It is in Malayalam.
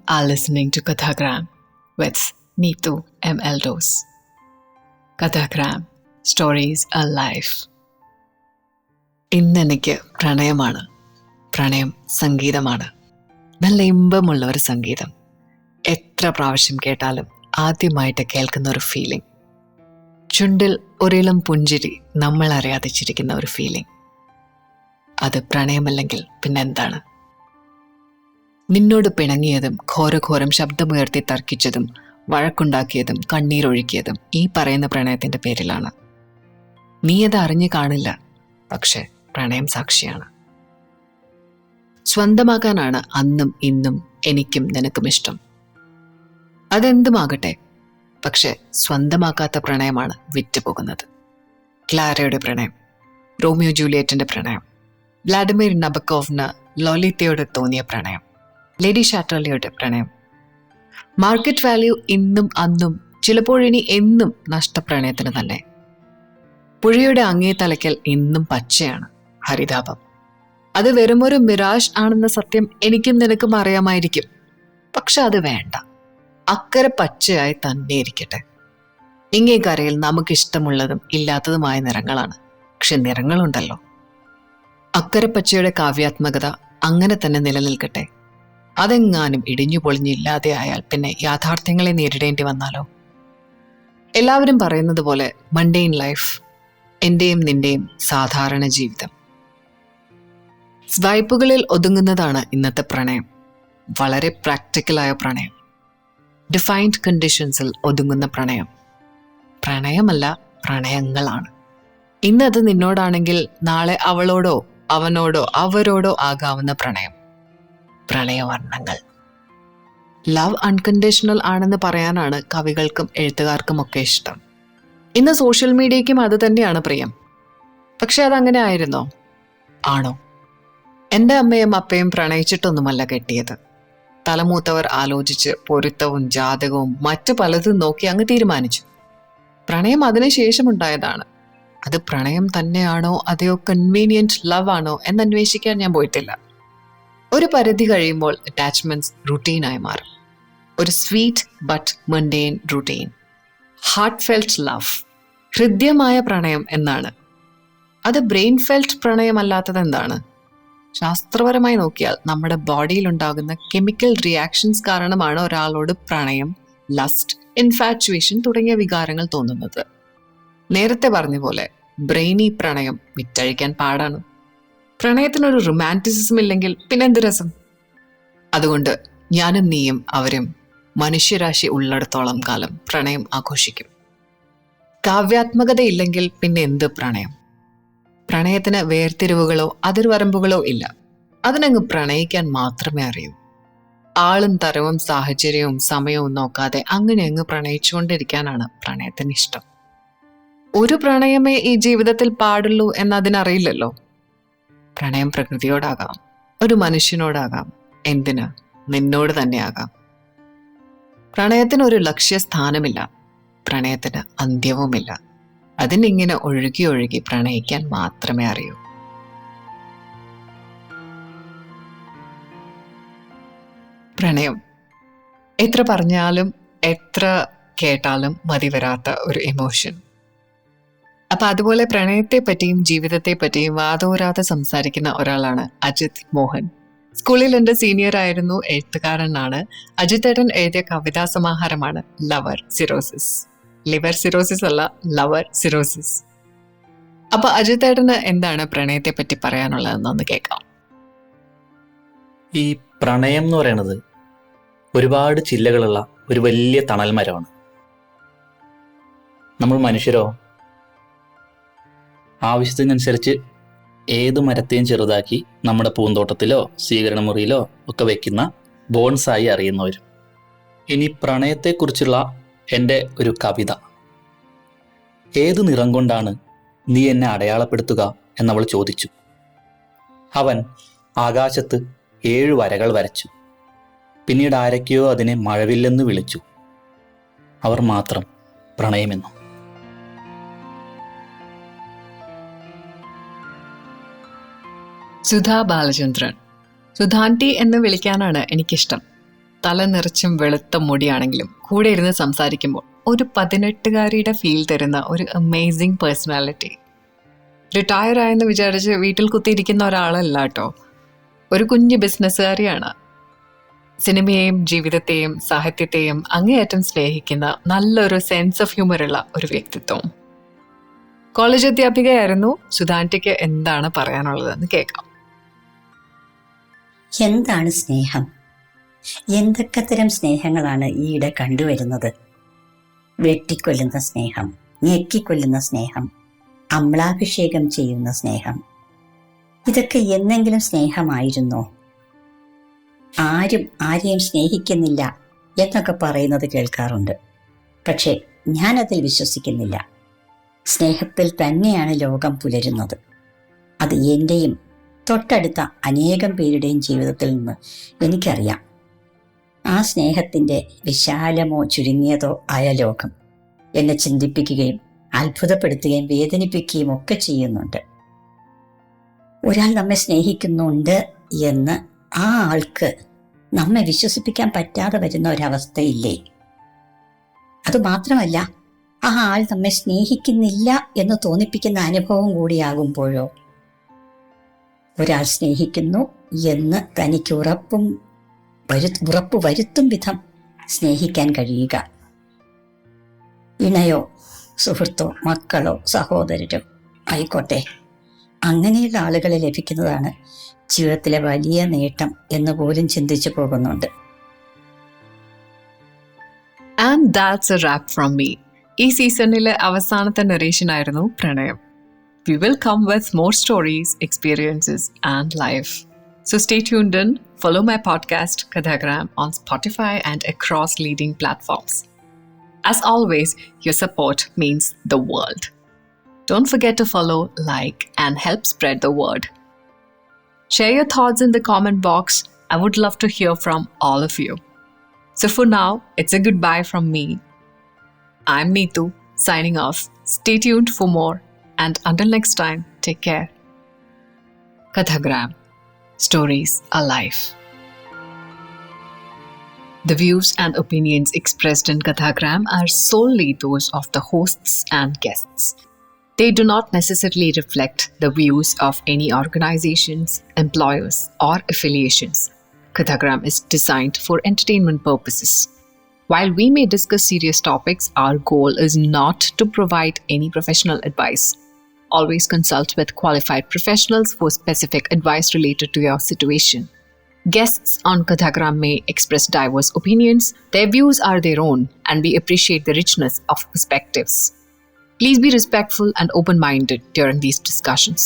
are listening to Kathagram with Neetu M. Eldos. Kathagram, Stories Alive. ഇന്നെനിക്ക് പ്രണയമാണ്. പ്രണയം സംഗീതമാണ്. നല്ല ഇമ്പമുള്ള ഒരു സംഗീതം. എത്ര പ്രാവശ്യം കേട്ടാലും ആദ്യമായിട്ട് കേൾക്കുന്ന ഒരു ഫീലിംഗ്. ചുണ്ടിൽ ഒരിളം പുഞ്ചിരി നമ്മൾ അറിയാതെ ചിരിക്കുന്ന ഒരു ഫീലിംഗ്. അത് പ്രണയമല്ലെങ്കിൽ പിന്നെന്താണ്? നിന്നോട് പിണങ്ങിയതും ഘോരഘോരം ശബ്ദമുയർത്തി തർക്കിച്ചതും വഴക്കുണ്ടാക്കിയതും കണ്ണീരൊഴുക്കിയതും ഈ പറയുന്ന പ്രണയത്തിന്റെ പേരിലാണ്. നീ അത് അറിഞ്ഞു കാണില്ല, പക്ഷെ പ്രണയം സാക്ഷിയാണ്. സ്വന്തമാക്കാനാണ് അന്നും ഇന്നും എനിക്കും നിനക്കും ഇഷ്ടം. അതെന്തുമാകട്ടെ, പക്ഷെ സ്വന്തമാക്കാത്ത പ്രണയമാണ് വിറ്റുപോകുന്നത്. ക്ലാരയുടെ പ്രണയം, റോമിയോ ജൂലിയറ്റിന്റെ പ്രണയം, വ്ളാഡിമിർ നബക്കോവിന് ലോലിത്തയോട് തോന്നിയ പ്രണയം, ലേഡി ഷാറ്റർലിയുടെ പ്രണയം. മാർക്കറ്റ് വാല്യൂ ഇന്നും അന്നും ചിലപ്പോഴിനി എന്നും നഷ്ടപ്രണയത്തിന് തന്നെ. പുഴയുടെ അങ്ങേ തലയ്ക്കൽ ഇന്നും പച്ചയാണ് ഹരിതാപം. അത് വെറുമൊരു മിറാഷ് ആണെന്ന സത്യം എനിക്കും നിനക്കും അറിയാമായിരിക്കും. പക്ഷെ അത് വേണ്ട, അക്കരെ പച്ചയായി തന്നെ ഇരിക്കട്ടെ. ഇങ്ങേ കരയിൽ നമുക്കിഷ്ടമുള്ളതും ഇല്ലാത്തതുമായ നിറങ്ങളാണ്. പക്ഷെ നിറങ്ങളുണ്ടല്ലോ. അക്കരെ പച്ചയുടെ കാവ്യാത്മകത അങ്ങനെ തന്നെ നിലനിൽക്കട്ടെ. അതെങ്ങാനും ഇടിഞ്ഞു പൊളിഞ്ഞില്ലാതെ ആയാൽ പിന്നെ യാഥാർത്ഥ്യങ്ങളെ നേരിടേണ്ടി വന്നാലോ? എല്ലാവരും പറയുന്നത് പോലെ മണ്ടെയിൻ ലൈഫ്, എന്റെയും നിന്റെയും സാധാരണ ജീവിതം. സ്വൈപ്പുകളിൽ ഒതുങ്ങുന്നതാണ് ഇന്നത്തെ പ്രണയം. വളരെ പ്രാക്ടിക്കലായ പ്രണയം, ഡിഫൈൻഡ് കണ്ടീഷൻസിൽ ഒതുങ്ങുന്ന പ്രണയം. പ്രണയമല്ല, പ്രണയങ്ങളാണ്. ഇന്നത് നിന്നോടാണെങ്കിൽ നാളെ അവളോടോ അവനോടോ അവരോടോ ആകാവുന്ന പ്രണയം. പ്രണയവർണ്ണങ്ങൾ. ലവ് അൺകണ്ടീഷണൽ ആണെന്ന് പറയാനാണ് കവികൾക്കും എഴുത്തുകാർക്കും ഒക്കെ ഇഷ്ടം. ഇന്ന് സോഷ്യൽ മീഡിയയ്ക്കും അത് തന്നെയാണ് പ്രിയം. പക്ഷെ അതങ്ങനെ ആയിരുന്നോ? ആണോ? എൻ്റെ അമ്മയും അപ്പയും പ്രണയിച്ചിട്ടൊന്നുമല്ല കെട്ടിയത്. തലമൂത്തവർ ആലോചിച്ച് പൊരുത്തവും ജാതകവും മറ്റു പലതും നോക്കി അങ്ങ് തീരുമാനിച്ചു. പ്രണയം അതിനുശേഷമുണ്ടായതാണ്. അത് പ്രണയം തന്നെയാണോ അതെയോ കൺവീനിയൻറ്റ് ലവ് ആണോ എന്നന്വേഷിക്കാൻ ഞാൻ പോയിട്ടില്ല. ഒരു പരിധി കഴിയുമ്പോൾ അറ്റാച്ച്മെന്റ്സ് റുട്ടീനായി മാറും. ഒരു sweet but mundane routine. Heartfelt love, ഹൃദ്യമായ പ്രണയം എന്നാണ്. അത് ബ്രെയിൻ ഫെൽറ്റ് പ്രണയമല്ലാത്തത് എന്താണ്? ശാസ്ത്രപരമായി നോക്കിയാൽ നമ്മുടെ ബോഡിയിൽ ഉണ്ടാകുന്ന കെമിക്കൽ റിയാക്ഷൻസ് കാരണമാണ് ഒരാളോട് പ്രണയം, ലസ്റ്റ്, ഇൻഫാച്വേഷൻ തുടങ്ങിയ വികാരങ്ങൾ തോന്നുന്നത്. നേരത്തെ പറഞ്ഞ പോലെ ബ്രെയിനി പ്രണയം വിറ്റഴിക്കാൻ പാടാണ്. പ്രണയത്തിനൊരു റൊമാൻറ്റിസിസം ഇല്ലെങ്കിൽ പിന്നെന്ത് രസം? അതുകൊണ്ട് ഞാനും നീയും അവരും മനുഷ്യരാശി ഉള്ളിടത്തോളം കാലം പ്രണയം ആഘോഷിക്കും. കാവ്യാത്മകതയില്ലെങ്കിൽ പിന്നെ എന്ത് പ്രണയം? പ്രണയത്തിന് വേർതിരിവുകളോ അതിർവരമ്പുകളോ ഇല്ല. അതിനങ്ങ് പ്രണയിക്കാൻ മാത്രമേ അറിയൂ. ആളും തരവും സാഹചര്യവും സമയവും നോക്കാതെ അങ്ങനെ അങ്ങ് പ്രണയിച്ചുകൊണ്ടിരിക്കാനാണ് പ്രണയത്തിന് ഇഷ്ടം. ഒരു പ്രണയമേ ഈ ജീവിതത്തിൽ പാടുള്ളൂ എന്നതിനറിയില്ലല്ലോ. പ്രണയം പ്രകൃതിയോടാകാം, ഒരു മനുഷ്യനോടാകാം, എന്തിന് നിന്നോട് തന്നെ ആകാം. പ്രണയത്തിന് ഒരു ലക്ഷ്യസ്ഥാനമില്ല, പ്രണയത്തിന് അന്ത്യവുമില്ല. അതിനിങ്ങനെ ഒഴുകി ഒഴുകി പ്രണയിക്കാൻ മാത്രമേ അറിയൂ. പ്രണയം എത്ര പറഞ്ഞാലും എത്ര കേട്ടാലും മതി വരാത്ത ഒരു ഇമോഷൻ. അപ്പൊ അതുപോലെ പ്രണയത്തെ പറ്റിയും ജീവിതത്തെ പറ്റിയും വാതോരാതെ സംസാരിക്കുന്ന ഒരാളാണ് അജിത് മോഹൻ. സ്കൂളിൽ എൻ്റെ സീനിയർ ആയിരുന്നു, എഴുത്തുകാരനാണ്. അജിത് ഏട്ടൻ എഴുതിയ കവിതാ സമാഹാരമാണ് ലവർ സിറോസിസ്. ലിവർ സിറോസിസ് അല്ല, ലവർ സിറോസിസ്. അപ്പൊ അജിത് ഏട്ടന് എന്താണ് പ്രണയത്തെ പറ്റി പറയാനുള്ളതെന്നൊന്ന് കേൾക്കാം. ഈ പ്രണയം എന്ന് പറയുന്നത് ഒരുപാട് ചില്ലകളുള്ള ഒരു വലിയ തണൽ മരമാണ്. നമ്മൾ മനുഷ്യരോ ആവശ്യത്തിനനുസരിച്ച് ഏത് മരത്തെയും ചെറുതാക്കി നമ്മുടെ പൂന്തോട്ടത്തിലോ സ്വീകരണ മുറിയിലോ ഒക്കെ വെക്കുന്ന ബോൺസായി അറിയുന്നവരും. ഇനി പ്രണയത്തെക്കുറിച്ചുള്ള എൻ്റെ ഒരു കവിത. ഏതു നിറം കൊണ്ടാണ് നീ എന്നെ അടയാളപ്പെടുത്തുക എന്നവൾ ചോദിച്ചു. അവൻ ആകാശത്ത് 7 വരകൾ വരച്ചു. പിന്നീട് ആരൊക്കെയോ അതിനെ മഴവില്ലെന്ന് വിളിച്ചു. അവർ മാത്രം പ്രണയമെന്നു. സുധാ ബാലചന്ദ്രൻ. സുധാന്റി എന്ന് വിളിക്കാനാണ് എനിക്കിഷ്ടം. തല നിറച്ചും വെളുത്ത മുടിയാണെങ്കിലും കൂടെ ഇരുന്ന് സംസാരിക്കുമ്പോൾ ഒരു 18-കാരിയുടെ ഫീൽ തരുന്ന ഒരു അമേസിങ് പേഴ്സണാലിറ്റി. റിട്ടയർ ആയെന്ന് വിചാരിച്ച് വീട്ടിൽ കുത്തിയിരിക്കുന്ന ഒരാളല്ല കേട്ടോ, ഒരു കുഞ്ഞു ബിസിനസ്സുകാരിയാണ്. സിനിമയെയും ജീവിതത്തെയും സാഹിത്യത്തെയും അങ്ങേയറ്റം സ്നേഹിക്കുന്ന നല്ലൊരു സെൻസ് ഓഫ് ഹ്യൂമറുള്ള ഒരു വ്യക്തിത്വം. കോളേജ് അധ്യാപികയായിരുന്നു. സുധാന്റിക്ക് എന്താണ് പറയാനുള്ളതെന്ന് കേൾക്കാം. എന്താണ് സ്നേഹം? എന്തൊക്കെ തരം സ്നേഹങ്ങളാണ് ഈയിടെ കണ്ടുവരുന്നത്? വെട്ടിക്കൊല്ലുന്ന സ്നേഹം, ഞെക്കിക്കൊല്ലുന്ന സ്നേഹം, അമ്ലാഭിഷേകം ചെയ്യുന്ന സ്നേഹം. ഇതൊക്കെ എന്നെങ്കിലും സ്നേഹമായിരുന്നോ? ആരും ആരെയും സ്നേഹിക്കുന്നില്ല എന്നൊക്കെ പറയുന്നത് കേൾക്കാറുണ്ട്. പക്ഷേ ഞാനതിൽ വിശ്വസിക്കുന്നില്ല. സ്നേഹത്തിൽ തന്നെയാണ് ലോകം പുലരുന്നത്. അത് എൻ്റെയും തൊട്ടടുത്ത അനേകം പേരുടെയും ജീവിതത്തിൽ നിന്ന് എനിക്കറിയാം. ആ സ്നേഹത്തിൻ്റെ വിശാലമോ ചുരുങ്ങിയതോ ആയ ലോകം എന്നെ ചിന്തിപ്പിക്കുകയും അത്ഭുതപ്പെടുത്തുകയും വേദനിപ്പിക്കുകയും ഒക്കെ ചെയ്യുന്നുണ്ട്. ഒരാൾ നമ്മെ സ്നേഹിക്കുന്നുണ്ട് എന്ന് ആ ആൾക്ക് നമ്മെ വിശ്വസിപ്പിക്കാൻ പറ്റാതെ വരുന്ന ഒരവസ്ഥയില്ലേ? അതുമാത്രമല്ല, ആ ആൾ നമ്മെ സ്നേഹിക്കുന്നില്ല എന്ന് തോന്നിപ്പിക്കുന്ന അനുഭവം കൂടിയാകുമ്പോഴോ? ഒരാൾ സ്നേഹിക്കുന്നു എന്ന് തനിക്ക് ഉറപ്പ് വരുത്തും വിധം സ്നേഹിക്കാൻ കഴിയുക. ഇണയോ സുഹൃത്തോ മക്കളോ സഹോദരരോ ആയിക്കോട്ടെ, അങ്ങനെയുള്ള ആളുകളെ ലഭിക്കുന്നതാണ് ജീവിതത്തിലെ വലിയ നേട്ടം എന്ന് പോലും ചിന്തിച്ചു പോകുന്നുണ്ട്. And that's a wrap from me. ഈ സീസണിലെ അവസാനത്തെ നറേഷൻ ആയിരുന്നു പ്രണയം. We will come with more stories, experiences, and life. So stay tuned in. Follow my podcast, Kathagram, on Spotify and across leading platforms. As always, your support means the world. Don't forget to follow, like, and help spread the word. Share your thoughts in the comment box. I would love to hear from all of you. So for now, it's a goodbye from me. I'm Neetu, signing off. Stay tuned for more. And until next time, take care. Kathagram. Stories are life. The views and opinions expressed in Kathagram are solely those of the hosts and guests. They do not necessarily reflect the views of any organizations, employers, or affiliations. Kathagram is designed for entertainment purposes. While we may discuss serious topics, our goal is not to provide any professional advice. Always consult with qualified professionals for specific advice related to your situation. Guests on Kathagram may express diverse opinions. Their views are their own, and we appreciate the richness of perspectives. Please be respectful and open-minded during these discussions.